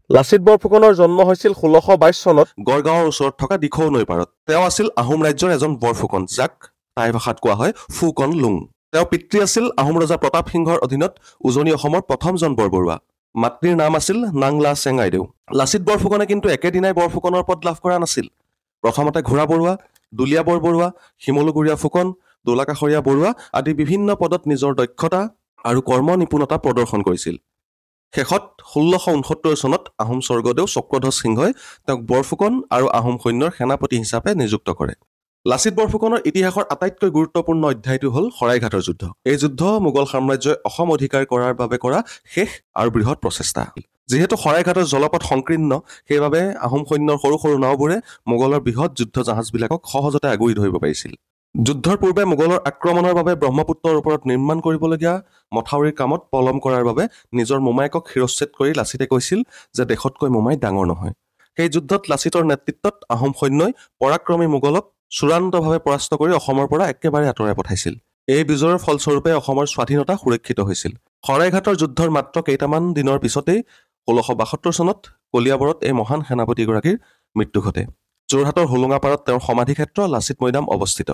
লাচিত বৰফুকনৰ জন্ম হৈছিল 1622 চনত গড়গাঁৱৰ ওচৰত থকা দিখৌ নৈ পাৰত। তেওঁ আছিল আহোম ৰাজ্যৰ এজন বৰফুকন, যাক টাই ভাষাত কোৱা হয় ফুকন লুং। তেওঁৰ পিতৃ আছিল আহোম ৰজা প্ৰতাপ সিংহৰ অধীনত উজনি অসমৰ প্ৰথমজন বৰবৰুৱা। মাতৃৰ নাম আছিল নাংলা চেঙাইদেউ। লাচিত বৰফুকনে কিন্তু একেদিনাই বৰফুকনৰ পদ লাভ কৰা নাছিল। প্ৰথমতে ঘোঁৰা বৰুৱা, দুলীয়া বৰবৰুৱা, শিমলুগুৰীয়া ফুকন, দোলাকাষৰীয়া বৰুৱা আদি বিভিন্ন পদত নিজৰ দক্ষতা আৰু কৰ্ম নিপুণতা প্ৰদৰ্শন কৰিছিল। শেষত 1669 চনত আহোম স্বৰ্গদেউ চক্ৰধ্বজ সিংহই তেওঁক বৰফুকন আৰু আহোম সৈন্যৰ সেনাপতি হিচাপে নিযুক্ত কৰে। লাচিত বৰফুকনৰ ইতিহাসৰ আটাইতকৈ গুৰুত্বপূৰ্ণ অধ্যায়টো হ'ল শৰাইঘাটৰ যুদ্ধ। এই যুদ্ধ মোগল সাম্ৰাজ্যই অসম অধিকাৰ কৰাৰ বাবে কৰা শেষ আৰু বৃহৎ প্ৰচেষ্টা। যিহেতু শৰাইঘাটৰ জলপথ সংকীৰ্ণ, সেইবাবে আহোম সৈন্যৰ সৰু সৰু নাওবোৰে মোগলৰ বৃহৎ যুদ্ধ জাহাজবিলাকক সহজতে আগুৰি ধৰিব পাৰিছিল। যুদ্ধৰ পূৰ্বে মোগলৰ আক্ৰমণৰ বাবে ব্ৰহ্মপুত্ৰৰ ওপৰত নিৰ্মাণ কৰিবলগীয়া মথাউৰিৰ কামত পলম কৰাৰ বাবে নিজৰ মোমায়েকক শিৰচ্ছেদ কৰি লাচিতে কৈছিল যে দেশতকৈ মোমাই ডাঙৰ নহয়। সেই যুদ্ধত লাচিতৰ নেতৃত্বত আহোম সৈন্যই পৰাক্ৰমী মোগলক চূড়ান্তভাৱে পৰাস্ত কৰি অসমৰ পৰা একেবাৰে আঁতৰাই পঠাইছিল। এই বিজয়ৰ ফলস্বৰূপে অসমৰ স্বাধীনতা সুৰক্ষিত হৈছিল। শৰাইঘাটৰ যুদ্ধৰ মাত্ৰ কেইটামান দিনৰ পিছতেই 1672 চনত কলিয়াবৰত এই মহান সেনাপতিগৰাকীৰ মৃত্যু ঘটে। যোৰহাটৰ হোলোঙাপাৰত তেওঁৰ সমাধিক্ষেত্ৰ লাচিত মৈদাম অৱস্থিত।